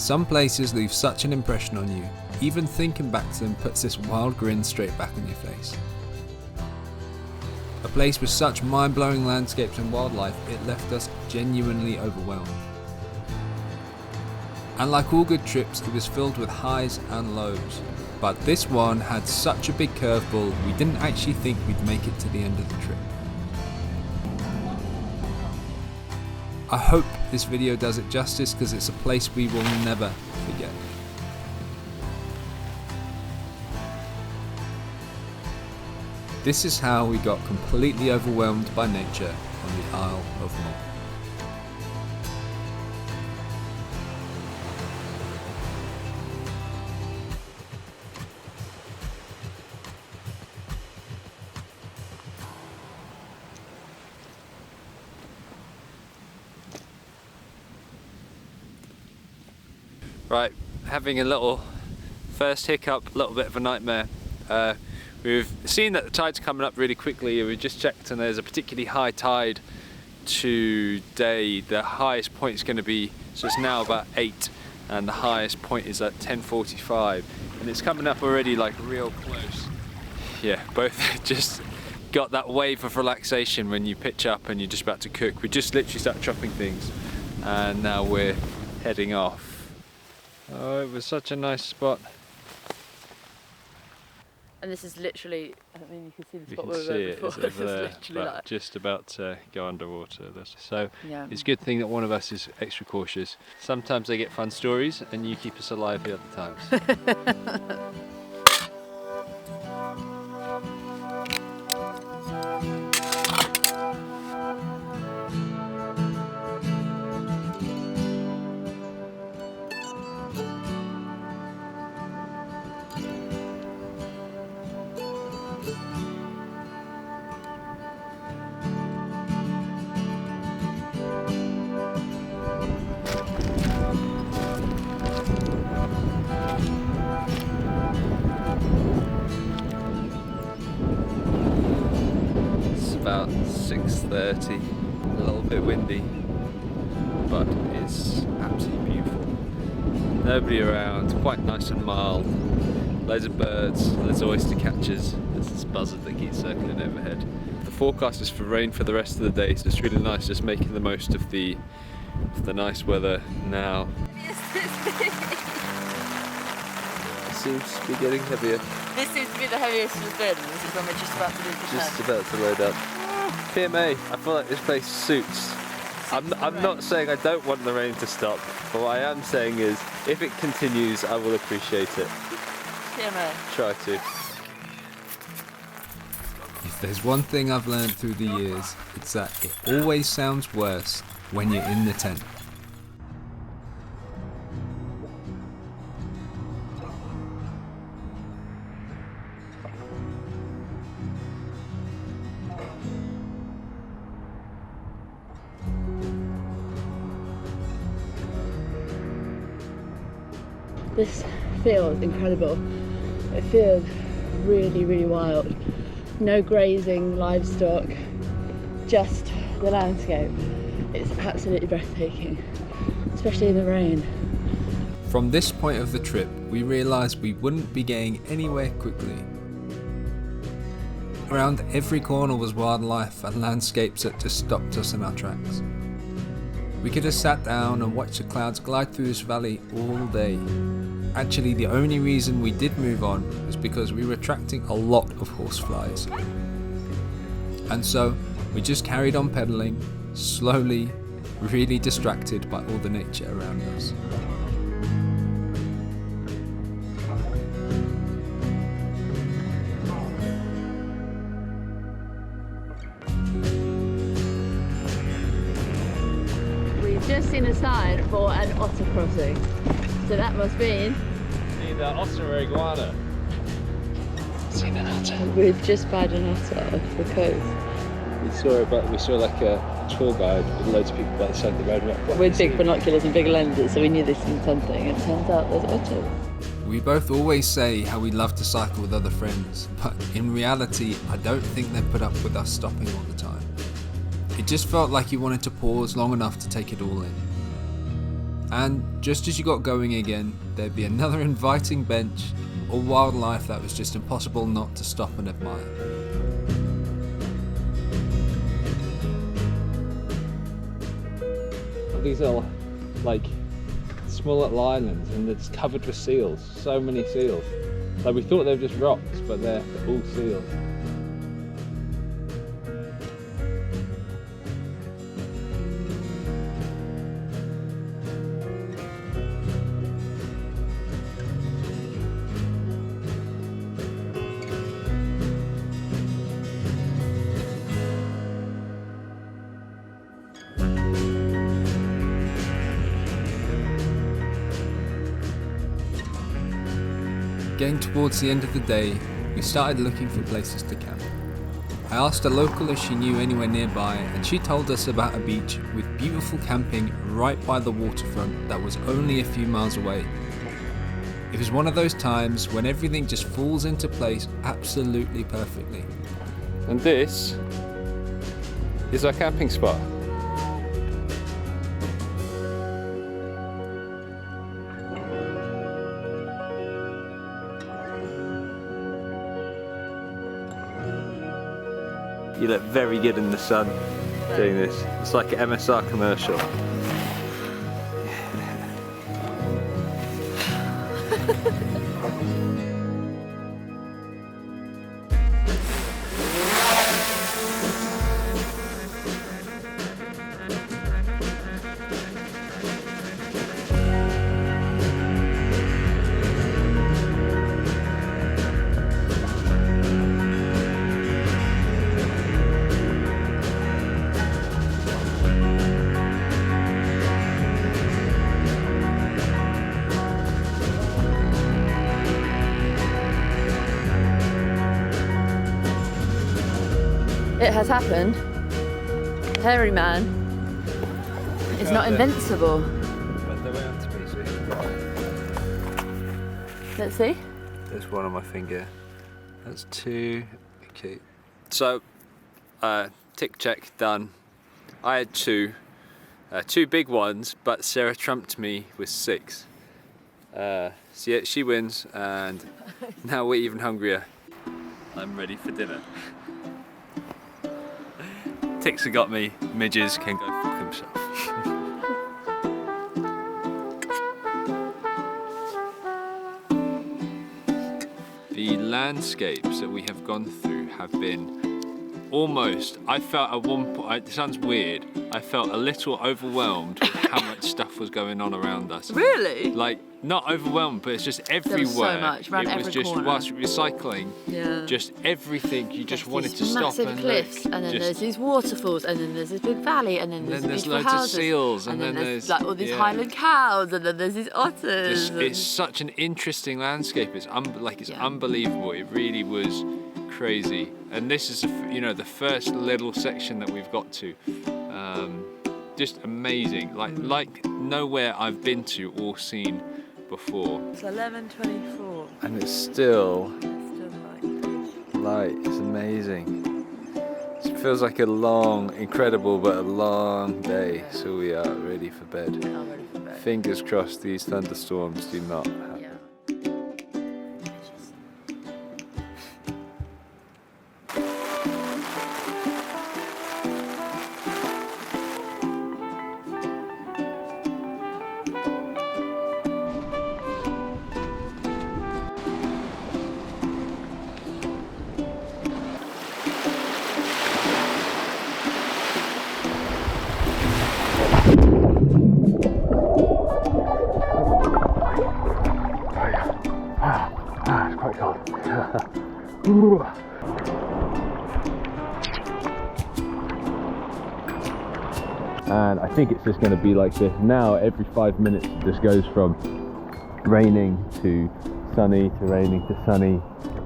Some places leave such an impression on you, even thinking back to them puts this wild grin straight back on your face. A place with such mind-blowing landscapes and wildlife, it left us genuinely overwhelmed. And like all good trips, it was filled with highs and lows. But this one had such a big curveball, we didn't actually think we'd make it to the end of the trip. I hope this video does it justice because it's a place we will never forget. This is how we got completely overwhelmed by nature on the Isle of Mull. Right, having a little first hiccup, a little bit of a nightmare. We've seen that the tide's coming up really quickly. We just checked and there's a particularly high tide today. The highest point is going to be, so it's now about 8 and the highest point is at 10:45 and it's coming up already like real close. Yeah, both just got that wave of relaxation when you pitch up and you're just about to cook. We just literally started chopping things and now we're heading off. Oh, it was such a nice spot. And this is literally, I mean, you can see the spot where we were before. It's over there, literally but just about to go underwater. So yeah. It's a good thing that one of us is extra cautious. Sometimes they get fun stories and you keep us alive the other times. About 6:30, a little bit windy, but it's absolutely beautiful. Nobody around, quite nice and mild, loads of birds, loads of oyster catchers, there's this buzzard that keeps circling overhead. The forecast is for rain for the rest of the day, so it's really nice just making the most of the nice weather now. It seems to be getting heavier. This seems to be the heaviest we've been. This is when we're just about to do the Just about to load up. PMA, I feel like this place suits. I'm not saying I don't want the rain to stop, but what I am saying is, if it continues, I will appreciate it. PMA. Try to. If there's one thing I've learned through the years, it's that it always sounds worse when you're in the tent. This feels incredible. It feels really, really wild. No grazing livestock, just the landscape. It's absolutely breathtaking, especially in the rain. From this point of the trip, we realised we wouldn't be getting anywhere quickly. Around every corner was wildlife and landscapes that just stopped us in our tracks. We could have sat down and watched the clouds glide through this valley all day. Actually, the only reason we did move on was because we were attracting a lot of horseflies. And so, we just carried on pedalling, slowly, really distracted by all the nature around us. Just seen a sign for an otter crossing, so that must mean Either otter or iguana. Seen an otter. We've just spied an otter off the coast. We saw it, but we saw like a tour guide with loads of people by the side of the road. With big binoculars and big lenses, so we knew this was something. It turns out there's otters. We both always say how we love to cycle with other friends, but in reality, I don't think they put up with us stopping all the time. It just felt like you wanted to pause long enough to take it all in. And just as you got going again, there'd be another inviting bench or wildlife that was just impossible not to stop and admire. These are like small little islands and it's covered with seals, so many seals. Like we thought they were just rocks, but they're all seals. Getting towards the end of the day, we started looking for places to camp. I asked a local if she knew anywhere nearby, and she told us about a beach with beautiful camping right by the waterfront that was only a few miles away. It was one of those times when everything just falls into place absolutely perfectly. And this is our camping spot. You look very good in the sun doing this. It's like an MSR commercial. It has happened. Hairy man is not invincible. Let's see. There's one on my finger. That's two. Okay. So, tick check done. I had two big ones, but Sarah trumped me with 6. So yeah, she wins, and now we're even hungrier. I'm ready for dinner. Ticks have got me, midges can go fuck himself. The landscapes that we have gone through have been almost, I felt at one point, it sounds weird, I felt a little overwhelmed with how much stuff was going on around us. Really? Like, not overwhelmed, but it's just everywhere. There was so much, around it was every just, corner. whilst we were cycling, Yeah. just everything, you just wanted to These stop massive and cliffs, look. and then there's these waterfalls, and then there's this big valley, and then there's there's beautiful loads houses, of seals, and then there's there's like all these yeah. Highland cows, and then there's these otters. It's such an interesting landscape. It's Yeah. unbelievable. It really was crazy. And this is the first little section that we've got to. Just amazing. Like nowhere I've been to or seen before. It's 11:24. And it's still Still light. It's amazing. It feels like a long, incredible, but a long day. So we are ready for bed. We are ready for bed. Fingers crossed these thunderstorms do not happen. Yeah. It's quite cold. And I think it's just going to be like this. Now every 5 minutes it just goes from raining to sunny to raining to sunny.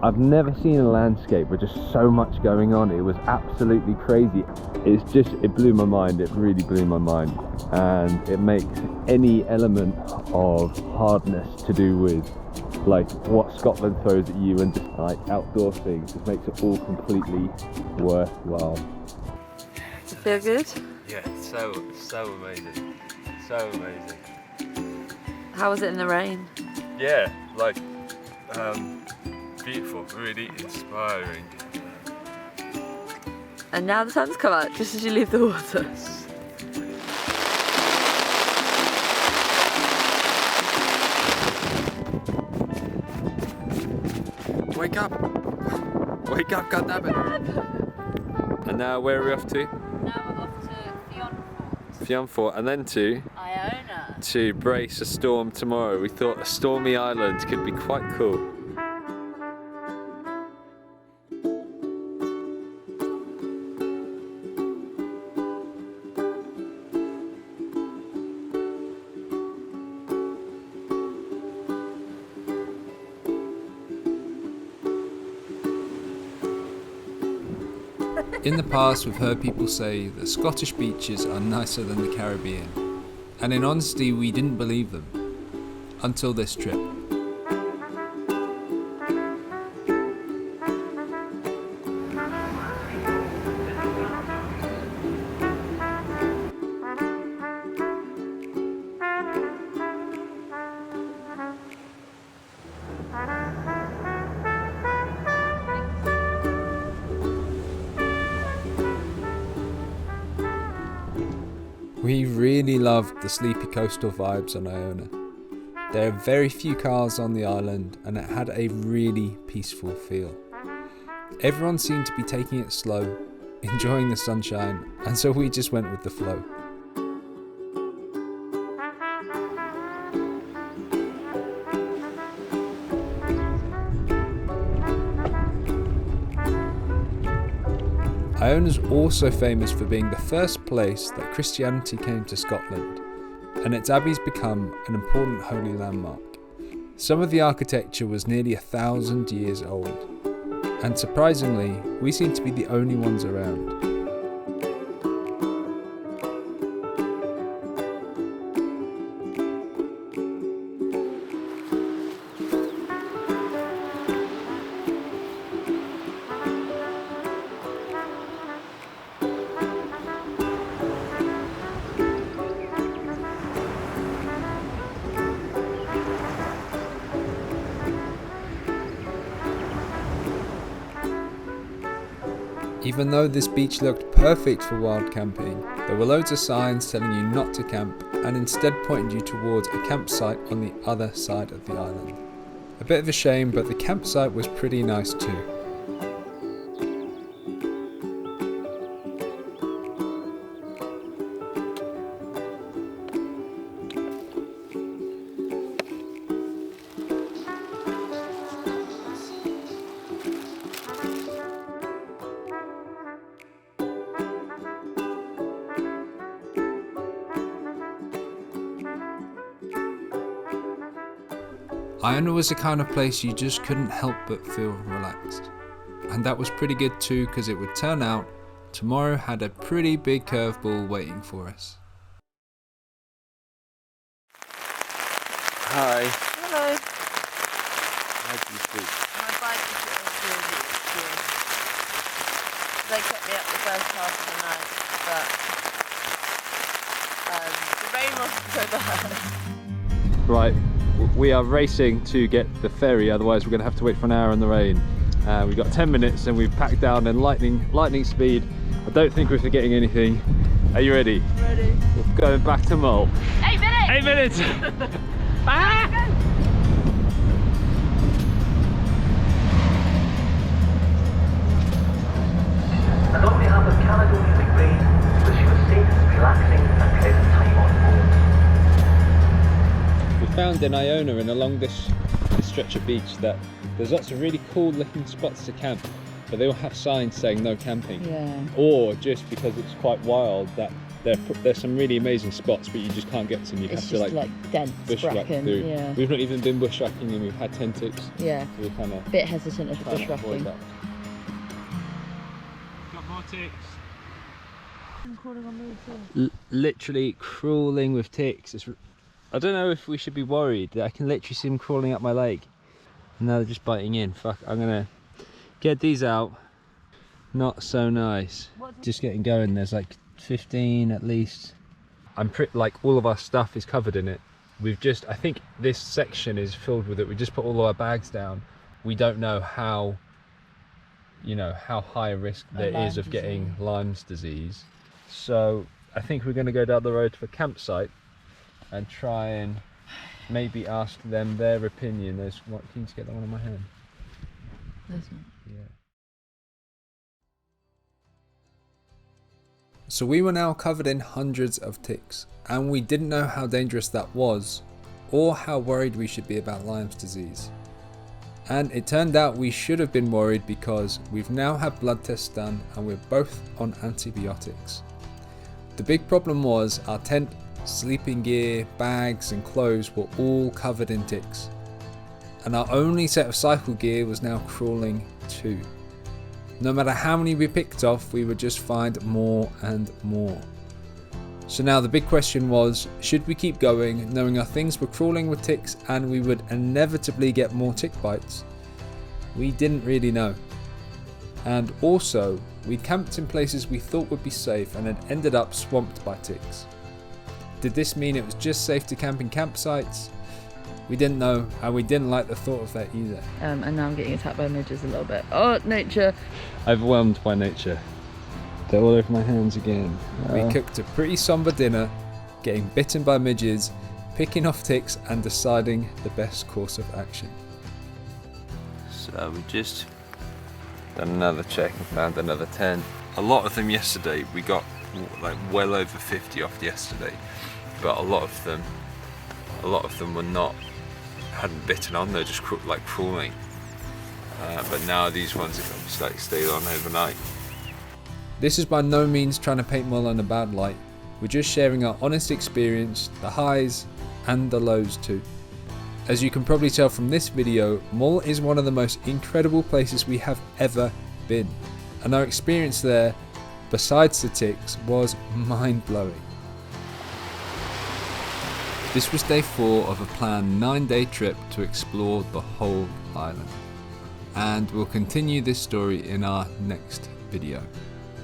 I've never seen a landscape with just so much going on. It was absolutely crazy. It blew my mind. It really blew my mind. And it makes any element of hardness to do with like what Scotland throws at you and just like outdoor things, just makes it all completely worthwhile. Does it feel good? Yeah, so amazing. So amazing. How was it in the rain? Yeah, like beautiful, really inspiring. And now the sun's come out just as you leave the water. Wake up! Wake up, goddammit! And now where are we off to? Now we're off to Fionfort, and then to Iona. to brace a storm tomorrow. We thought a stormy island could be quite cool. In the past, we've heard people say that Scottish beaches are nicer than the Caribbean, and in honesty, we didn't believe them until this trip. We really loved the sleepy coastal vibes on Iona. There are very few cars on the island and it had a really peaceful feel. Everyone seemed to be taking it slow, enjoying the sunshine, and so we just went with the flow. Iona is also famous for being the first place that Christianity came to Scotland, and its abbey's become an important holy landmark. Some of the architecture was nearly 1,000 years old, and surprisingly, we seem to be the only ones around. Even though this beach looked perfect for wild camping, there were loads of signs telling you not to camp and instead pointed you towards a campsite on the other side of the island. A bit of a shame, but the campsite was pretty nice too. Iona was the kind of place you just couldn't help but feel relaxed. And that was pretty good too, because it would turn out tomorrow had a pretty big curveball waiting for us. Hi. Hello. How do you speak? My bike is really good. They kept me up the first half of the night, but the rain wasn't so bad. Right. We are racing to get the ferry, otherwise we're going to have to wait for an hour in the rain. We've got 10 minutes and we've packed down in lightning speed. I don't think we're forgetting anything. Are you ready? Ready. We're going back to Mull. 8 minutes! 8 minutes! Ah! Although we have a Caledonian degree, wish you a safe, relaxing and pleasant time on board. We found in Iona and along this stretch of beach that there's lots of really cool looking spots to camp, but they all have signs saying no camping. Yeah. Or just because it's quite wild that there's some really amazing spots but you just can't get to them. You It's have just to like dense bushwhack bracken. through. Yeah. We've not even been bushwhacking and we've had 10 ticks. Yeah. So we're kind of Bit hesitant of trying to avoid bushwhacking. that. Got more ticks. I'm crawling on me too. Literally crawling with ticks. I don't know if we should be worried. I can literally see them crawling up my leg. And now they're just biting in. Fuck, I'm gonna get these out. Not so nice. Just getting going. There's like 15 at least. I'm pretty like all of our stuff is covered in it. I think this section is filled with it. We just put all of our bags down. We don't know how, how high a risk there is of getting Lyme's disease. So I think we're going to go down the road to a campsite and try and maybe ask them their opinion. Can you just get that one in my hand? This one. Yeah. So we were now covered in hundreds of ticks, and we didn't know how dangerous that was, or how worried we should be about Lyme's disease. And it turned out we should have been worried because we've now had blood tests done and we're both on antibiotics. The big problem was our tent, sleeping gear, bags and clothes were all covered in ticks. And our only set of cycle gear was now crawling too. No matter how many we picked off, we would just find more and more. So now the big question was, should we keep going, knowing our things were crawling with ticks and we would inevitably get more tick bites? We didn't really know. And also, we camped in places we thought would be safe and had ended up swamped by ticks. Did this mean it was just safe to camp in campsites? We didn't know, and we didn't like the thought of that either. And now I'm getting attacked by midges a little bit. Oh, nature! Overwhelmed by nature. They're all over my hands again. We cooked a pretty somber dinner, getting bitten by midges, picking off ticks and deciding the best course of action. So we just done another check and found another 10. A lot of them yesterday, we got like well over 50 off yesterday, but a lot of them were not, hadn't bitten on, they're just crawling. But now these ones have just like stayed on overnight. This is by no means trying to paint Mull in a bad light. We're just sharing our honest experience, the highs and the lows too. As you can probably tell from this video, Mull is one of the most incredible places we have ever been. And our experience there, besides the ticks, was mind-blowing. This was day 4 of a planned 9-day trip to explore the whole island. And we'll continue this story in our next video.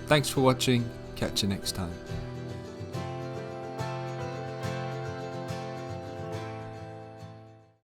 Thanks for watching, catch you next time.